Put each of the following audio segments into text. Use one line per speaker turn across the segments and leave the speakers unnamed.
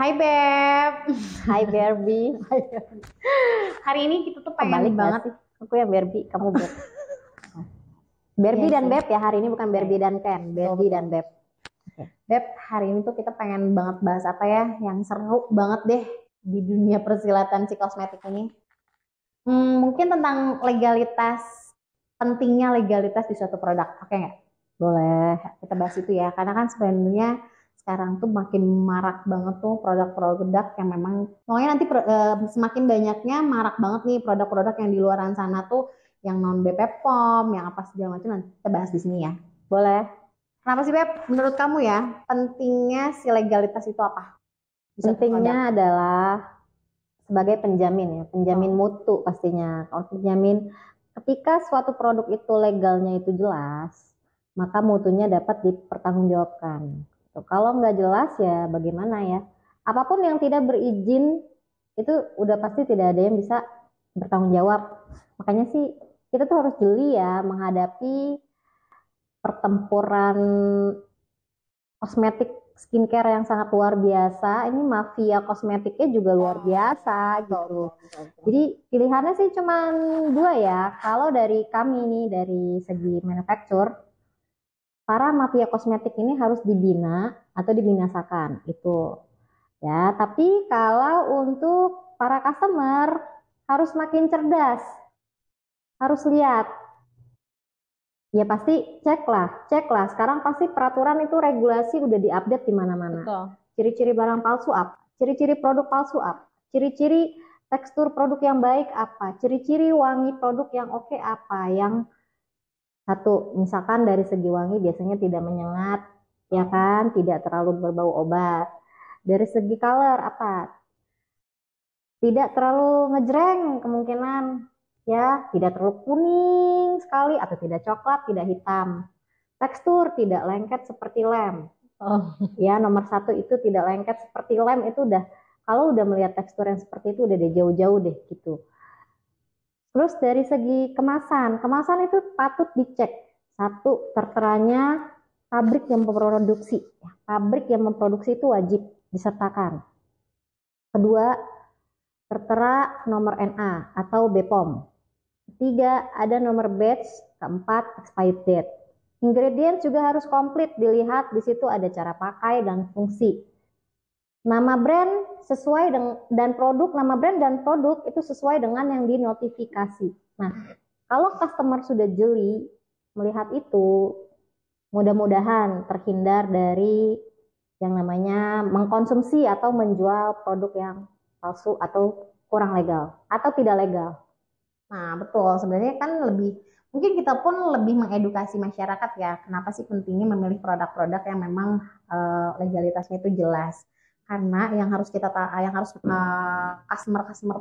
Hai Beb.
Hai Barbie.
Hari ini kita tuh
Kebalik
pengen banget.
sih? Aku yang Barbie, kamu Beb. Barbie
Iya
dan
sih.
Beb ya, hari ini bukan Barbie dan Ken, Barbie
betul.
dan Beb.
Beb, hari ini tuh kita pengen banget bahas apa ya yang seru banget deh di dunia persilatan si kosmetik ini. Mungkin tentang legalitas, pentingnya legalitas di suatu produk. Oke nggak? Boleh kita bahas itu ya. Karena kan sebenarnya sekarang tuh makin marak banget tuh produk-produk yang memang pokoknya nanti semakin banyaknya marak banget nih produk-produk yang di luaran sana tuh yang non BPOM, yang apa segala macam nanti kita bahas di sini ya.
Boleh.
Kenapa sih Beb? Menurut kamu ya, pentingnya si legalitas itu apa? Di suatu produk?
Pentingnya adalah sebagai penjamin ya, penjamin mutu pastinya. Kalau penjamin, ketika suatu produk itu legalnya itu jelas, maka mutunya dapat dipertanggungjawabkan. Kalau nggak jelas ya bagaimana ya? Apapun yang tidak berizin itu udah pasti tidak ada yang bisa bertanggung jawab. Makanya sih kita tuh harus jeli ya menghadapi pertempuran kosmetik skincare yang sangat luar biasa. Ini mafia kosmetiknya juga luar biasa gitu. Jadi pilihannya sih cuma dua ya. Kalau dari kami nih dari segi manufacture, para mafia kosmetik ini harus dibina atau dibinasakan itu. Ya, tapi kalau untuk para customer harus makin cerdas. Harus lihat. Ya pasti cek lah. Sekarang pasti peraturan itu regulasi udah diupdate di mana-mana. Ciri-ciri barang palsu apa? Ciri-ciri produk palsu apa? Ciri-ciri tekstur produk yang baik apa? Ciri-ciri wangi produk yang oke apa? Yang satu, misalkan dari segi wangi biasanya tidak menyengat, ya kan? Tidak terlalu berbau obat. Dari segi color apa? Tidak terlalu ngejreng kemungkinan. Ya, tidak terlalu kuning sekali atau tidak coklat, tidak hitam. Tekstur tidak lengket seperti lem. Ya, nomor satu itu tidak lengket seperti lem itu udah, kalau udah melihat tekstur yang seperti itu udah deh jauh-jauh deh gitu. Terus dari segi kemasan itu patut dicek. Satu, terteranya pabrik yang memproduksi. Pabrik yang memproduksi itu wajib disertakan. Kedua, tertera nomor NA atau BPOM. Ketiga, ada nomor batch. Keempat, expired date. Ingredients juga harus komplit dilihat, di situ ada cara pakai dan fungsi. Nama brand sesuai dengan nama brand dan produk itu sesuai dengan yang dinotifikasi. Nah, kalau customer sudah jeli melihat itu, mudah-mudahan terhindar dari yang namanya mengkonsumsi atau menjual produk yang palsu atau kurang legal atau tidak legal.
Nah, betul. Sebenarnya kan mungkin kita pun lebih mengedukasi masyarakat ya. Kenapa sih pentingnya memilih produk-produk yang memang legalitasnya itu jelas. Karena yang harus customer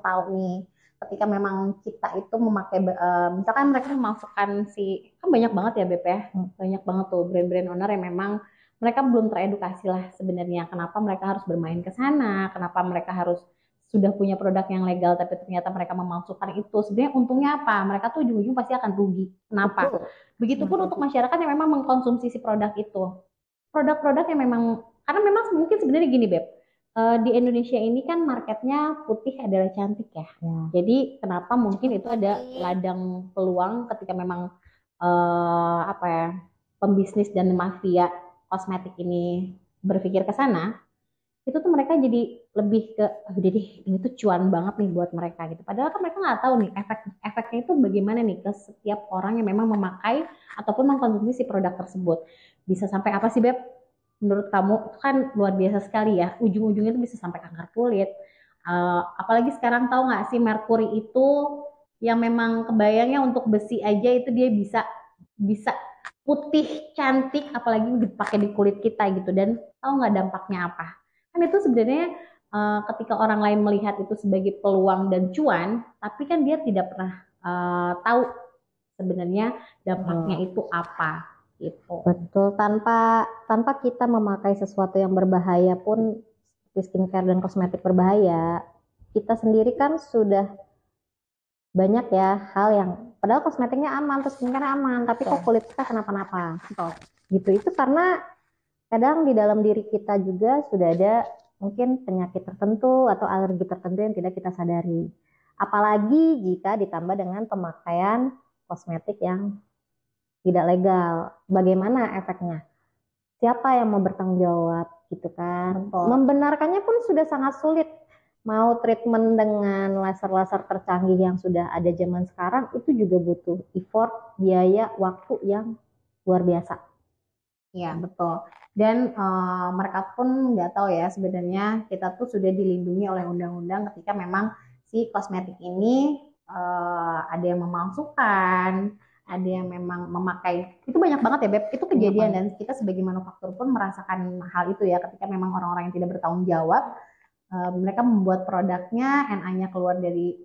tahu nih, ketika memang kita itu memakai, misalkan mereka memasukkan kan banyak banget ya Beb ya, banyak banget tuh brand-brand owner yang memang mereka belum teredukasi lah sebenarnya. Kenapa mereka harus bermain ke sana? Kenapa mereka harus sudah punya produk yang legal tapi ternyata mereka memalsukan itu, sebenarnya untungnya apa? Mereka tuh ujung-ujung pasti akan rugi. Kenapa? Begitupun untuk masyarakat yang memang mengkonsumsi si produk itu. Produk-produk yang memang, karena memang mungkin sebenarnya gini Beb, di Indonesia ini kan marketnya putih adalah cantik ya. Jadi kenapa mungkin itu ada ladang peluang ketika memang apa ya, pembisnis dan mafia kosmetik ini berpikir ke sana, itu tuh mereka jadi lebih ke udah deh ini tuh cuan banget nih buat mereka gitu. Padahal kan mereka nggak tahu nih efeknya itu bagaimana nih ke setiap orang yang memang memakai ataupun mengkonsumsi si produk tersebut. Bisa sampai apa sih Beb? Menurut kamu itu kan luar biasa sekali ya. Ujung-ujungnya itu bisa sampai kanker kulit. Apalagi sekarang tahu nggak sih merkuri itu yang memang kebayangnya untuk besi aja itu dia bisa bisa putih cantik, apalagi dipakai di kulit kita gitu. Dan tahu nggak dampaknya apa? Kan itu sebenarnya ketika orang lain melihat itu sebagai peluang dan cuan, tapi kan dia tidak pernah tahu sebenarnya dampaknya itu apa gitu.
Betul, tanpa kita memakai sesuatu yang berbahaya pun seperti skincare dan kosmetik berbahaya, kita sendiri kan sudah banyak ya hal yang padahal kosmetiknya aman, terus skincare aman, tapi kok kulit kita kenapa-napa. Gitu. Itu karena kadang di dalam diri kita juga sudah ada mungkin penyakit tertentu atau alergi tertentu yang tidak kita sadari. Apalagi jika ditambah dengan pemakaian kosmetik yang tidak legal. Bagaimana efeknya? Siapa yang mau bertanggung jawab gitu kan?
Betul.
Membenarkannya pun sudah sangat sulit. Mau treatment dengan laser-laser tercanggih yang sudah ada zaman sekarang itu juga butuh effort, biaya, waktu yang luar biasa.
Iya, betul. Dan mereka pun nggak tahu ya sebenarnya kita tuh sudah dilindungi oleh undang-undang ketika memang si kosmetik ini ada yang memalsukan, ada yang memang memakai. Itu banyak banget ya, Beb. Itu kejadian dan kita sebagai manufaktur pun merasakan hal itu ya ketika memang orang-orang yang tidak bertanggung jawab mereka membuat produknya, NA-nya keluar dari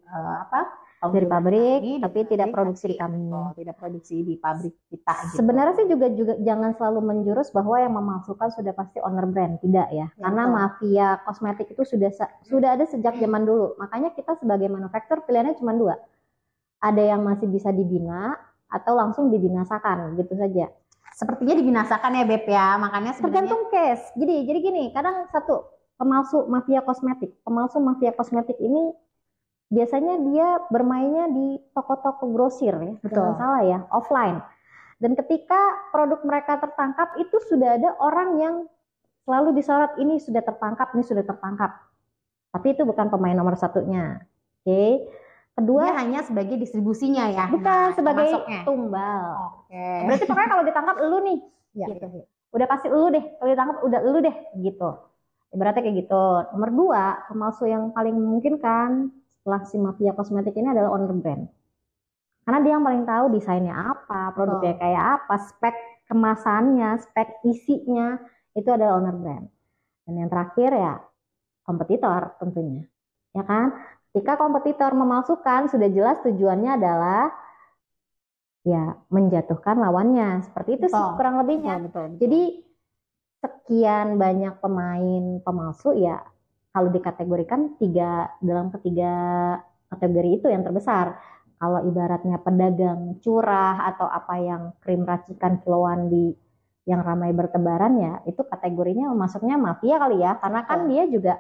dari pabrik, tapi tidak produksi di kami.
Tidak produksi di pabrik kita. Gitu.
Sebenarnya sih juga jangan selalu menjurus bahwa yang memasukkan sudah pasti owner brand, tidak ya. Karena mafia kosmetik itu sudah ada sejak zaman dulu. Makanya kita sebagai manufaktur pilihannya cuma dua. Ada yang masih bisa dibina atau langsung dibinasakan, gitu saja.
Sepertinya dibinasakan ya, Beb ya. Makanya
tergantung case. Jadi gini, kadang satu pemalsu mafia kosmetik ini biasanya dia bermainnya di toko-toko grosir ya, jangan salah ya, offline. Dan ketika produk mereka tertangkap itu sudah ada orang yang selalu disorot, ini sudah tertangkap, ini sudah tertangkap. Tapi itu bukan pemain nomor satunya. Oke. Kedua,
dia hanya sebagai distribusinya ya.
Bukan sebagai tumbal. Oke. Berarti pokoknya kalau ditangkap lu nih,
ya,
gitu. Udah pasti lu deh, kalau ditangkap udah lu deh, gitu. Ibaratnya kayak gitu. Nomor dua, pemalsu yang paling memungkinkan setelah si mafia kosmetik ini adalah owner brand. Karena dia yang paling tahu desainnya apa, produknya kayak apa, spek kemasannya, spek isinya, itu adalah owner brand. Dan yang terakhir ya kompetitor tentunya. Ya kan? Ketika kompetitor memalsukan, sudah jelas tujuannya adalah ya menjatuhkan lawannya. Seperti itu sih kurang lebihnya. Betul. Jadi sekian banyak pemain pemalsu ya kalau dikategorikan dalam ketiga kategori itu yang terbesar. Kalau ibaratnya pedagang curah atau apa yang krim racikan kiloan yang ramai bertebaran ya itu kategorinya masuknya mafia kali ya, karena kan dia juga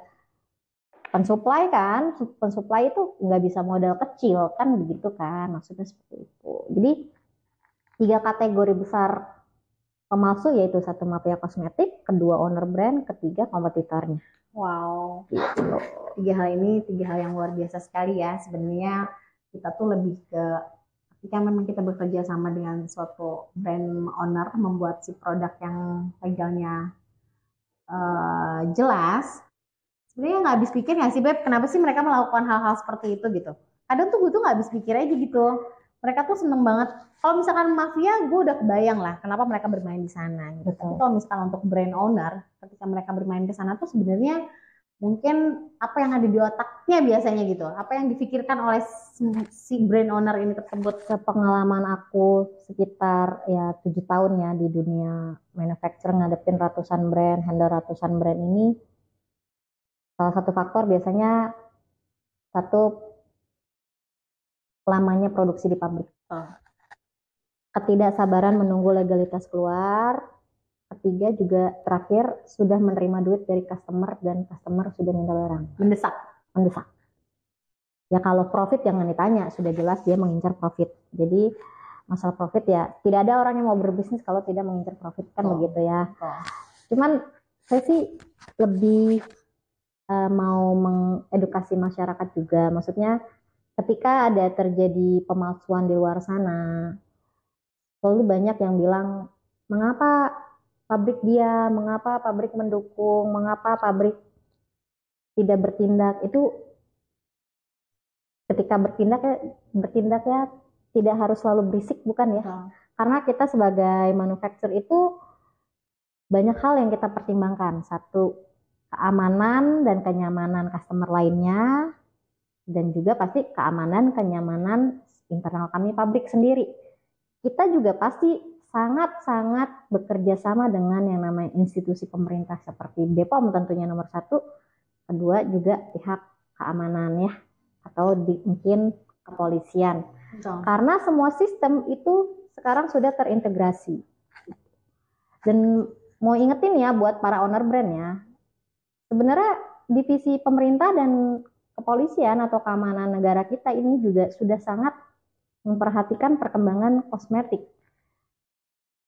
pensuplai kan, pensuplai itu nggak bisa modal kecil kan begitu kan, maksudnya seperti itu. Jadi 3 kategori besar pemalsu yaitu satu mafia kosmetik, kedua owner brand, ketiga kompetitornya.
Wow, gitu. 3 hal ini 3 hal yang luar biasa sekali ya. Sebenarnya kita tuh lebih ke ketika memang kita bekerja sama dengan suatu brand owner membuat si produk yang legalnya jelas. Sebenarnya nggak habis pikir nggak sih, Beb? Kenapa sih mereka melakukan hal-hal seperti itu gitu? Kadang tuh gue tuh nggak habis pikir aja gitu. Mereka tuh seneng banget. Kalau misalkan mafia, gue udah kebayang lah kenapa mereka bermain di sana. Gitu. Tapi kalau misalkan untuk brand owner, ketika mereka bermain di sana tuh sebenarnya mungkin apa yang ada di otaknya biasanya gitu. Apa yang difikirkan oleh si brand owner ini tersebut.
Pengalaman aku sekitar ya 7 tahun ya di dunia manufacturing ngadepin ratusan brand, handle ratusan brand ini. Salah satu faktor biasanya lamanya produksi di pabrik. Ketidaksabaran menunggu legalitas keluar. Ketiga juga terakhir sudah menerima duit dari customer dan customer sudah minta barang.
Mendesak.
Ya kalau profit jangan ditanya, sudah jelas dia mengincar profit. Jadi masalah profit ya tidak ada orang yang mau berbisnis kalau tidak mengincar profit kan begitu ya. Cuman saya sih lebih mau mengedukasi masyarakat juga, maksudnya ketika ada terjadi pemalsuan di luar sana, selalu banyak yang bilang mengapa pabrik mendukung, mengapa pabrik tidak bertindak. Itu ketika bertindak ya tidak harus selalu berisik, bukan ya? Karena kita sebagai manufaktur itu banyak hal yang kita pertimbangkan. Satu, keamanan dan kenyamanan customer lainnya, dan juga pasti keamanan kenyamanan internal kami pabrik sendiri. Kita juga pasti sangat-sangat bekerja sama dengan yang namanya institusi pemerintah seperti BPOM tentunya nomor 1, kedua juga pihak keamanan ya, atau mungkin kepolisian. Karena semua sistem itu sekarang sudah terintegrasi. Dan mau ingetin ya buat para owner brand ya, sebenarnya divisi pemerintah dan kepolisian atau keamanan negara kita ini juga sudah sangat memperhatikan perkembangan kosmetik.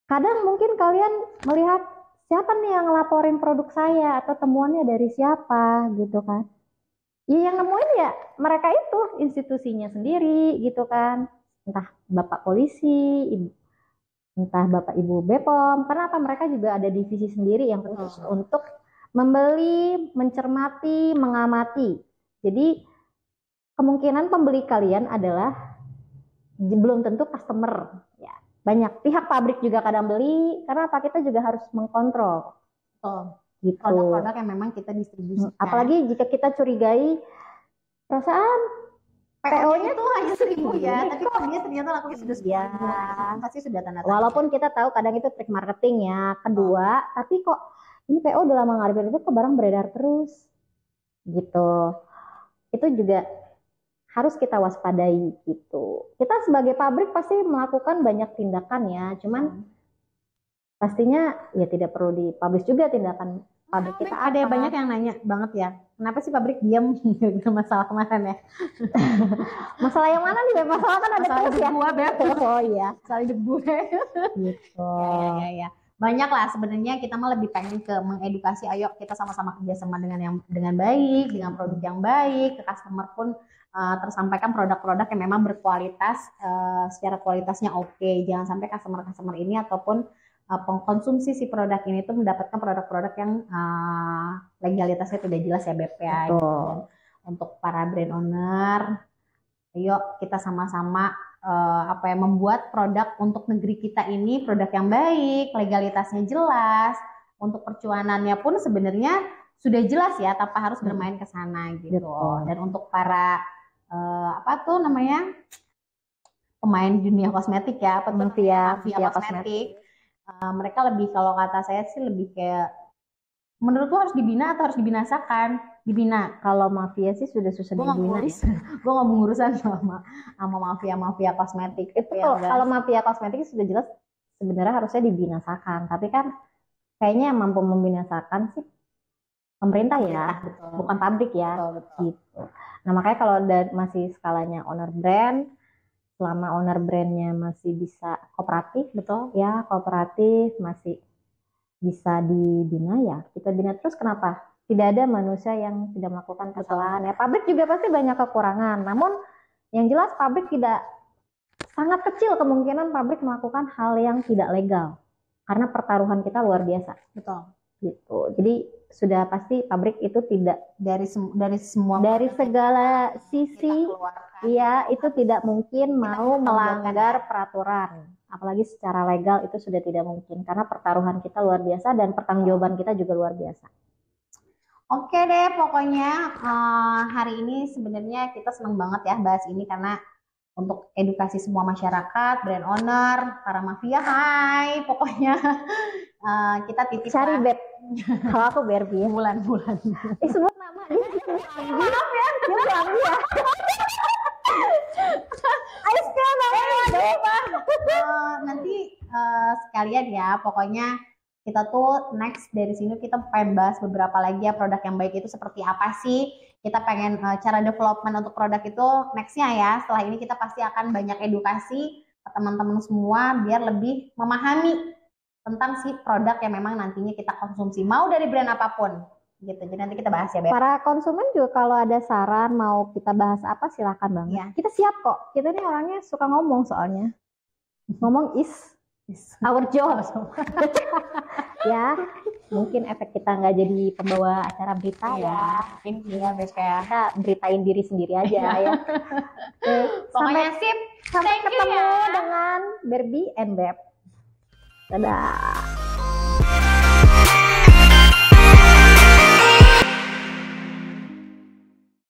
Kadang mungkin kalian melihat siapa nih yang ngelaporin produk saya atau temuannya dari siapa gitu kan. Ya yang nemuin ya mereka itu institusinya sendiri gitu kan. Entah Bapak polisi, entah Bapak Ibu BPOM. Karena apa, mereka juga ada divisi sendiri yang khusus untuk membeli, mencermati, mengamati. Jadi kemungkinan pembeli kalian adalah belum tentu customer ya. Banyak pihak pabrik juga kadang beli, karena apa, kita juga harus mengkontrol gitu
produk-produk yang memang kita distribusikan.
Apalagi jika kita curigai perasaan
PO-nya tuh hanya 1.000 ya, tapi kok dia ternyata lakunya sudah 10.000 ya. Pasti sudah tanda-tanda.
Walaupun kita tahu kadang itu trik marketing ya. Kedua, tapi kok ini PO udah lama nggak ada, itu kok barang beredar terus gitu. Itu juga harus kita waspadai gitu. Kita sebagai pabrik pasti melakukan banyak tindakan ya, cuman pastinya ya tidak perlu dipublish juga tindakan pabrik kita.
Ada banyak yang nanya banget ya, kenapa sih pabrik diam gitu masalah kemarin ya?
Masalah yang mana nih? Masalah kan ada terus ya.
Oh iya, masalah debu.
Gitu.
Ya. Banyak lah sebenarnya, kita mah lebih pengen ke mengedukasi, ayo kita sama-sama kerjasama dengan baik, dengan produk yang baik, ke customer pun tersampaikan produk-produk yang memang berkualitas, secara kualitasnya oke. Jangan sampai customer ini ataupun pengkonsumsi si produk ini tuh mendapatkan produk-produk yang legalitasnya tidak jelas ya Beb ya. Gitu. Dan untuk para brand owner, ayo kita sama-sama membuat produk untuk negeri kita ini produk yang baik, legalitasnya jelas, untuk percuanannya pun sebenarnya sudah jelas ya, tanpa harus bermain ke sana gitu. Dan untuk para pemain dunia kosmetik ya, mafia kosmetik, mereka lebih, kalau kata saya sih lebih kayak, menurut lu harus dibina atau harus dibinasakan? Dibina.
Kalau mafia sih sudah susah dibina.
Gue nggak mengurusan sama mafia kosmetik.
Itu kalau mafia kosmetik sudah jelas sebenarnya harusnya dibinasakan. Tapi kan kayaknya yang mampu membinasakan sih pemerintah ya, bukan pabrik ya. Betul. Gitu. Nah makanya kalau masih skalanya owner brand, selama owner brandnya masih bisa kooperatif, betul ya, kooperatif masih bisa dibina ya, kita bina terus. Kenapa? Tidak ada manusia yang tidak melakukan kesalahan ya. Pabrik juga pasti banyak kekurangan, namun yang jelas pabrik tidak, sangat kecil kemungkinan pabrik melakukan hal yang tidak legal, karena pertaruhan kita luar biasa.
Betul.
Gitu. Jadi sudah pasti pabrik itu tidak dari segala sisi, iya itu tidak mungkin mau melanggar peraturan, apalagi secara legal itu sudah tidak mungkin, karena pertaruhan kita luar biasa dan pertanggungjawaban kita juga luar biasa.
Oke deh, pokoknya hari ini sebenarnya kita senang banget ya bahas ini, karena untuk edukasi semua masyarakat, brand owner, para mafia, hai, pokoknya kita titip
cari Beb. Kalau aku Barbie ya.
Bulan-bulan.
Sebut nama dia. Maaf ya, dia Barbie ya. Ayo
nanti sekalian ya, pokoknya kita tuh next dari sini kita pengen bahas beberapa lagi ya, produk yang baik itu seperti apa sih. Kita pengen cara development untuk produk itu nextnya ya. Setelah ini kita pasti akan banyak edukasi ke teman-teman semua biar lebih memahami tentang si produk yang memang nantinya kita konsumsi, mau dari brand apapun gitu. Jadi nanti kita bahas ya Beb.
Para konsumen juga kalau ada saran mau kita bahas apa silahkan banget ya. Kita siap kok, kita nih orangnya suka ngomong, soalnya ngomong is our job. Ya mungkin efek kita nggak jadi pembawa acara berita ya,
mungkin ya Beb ya,
kita beritain diri sendiri aja ya.
Pokoknya sampai
ketemu dengan Barbie and Beb. Dadah.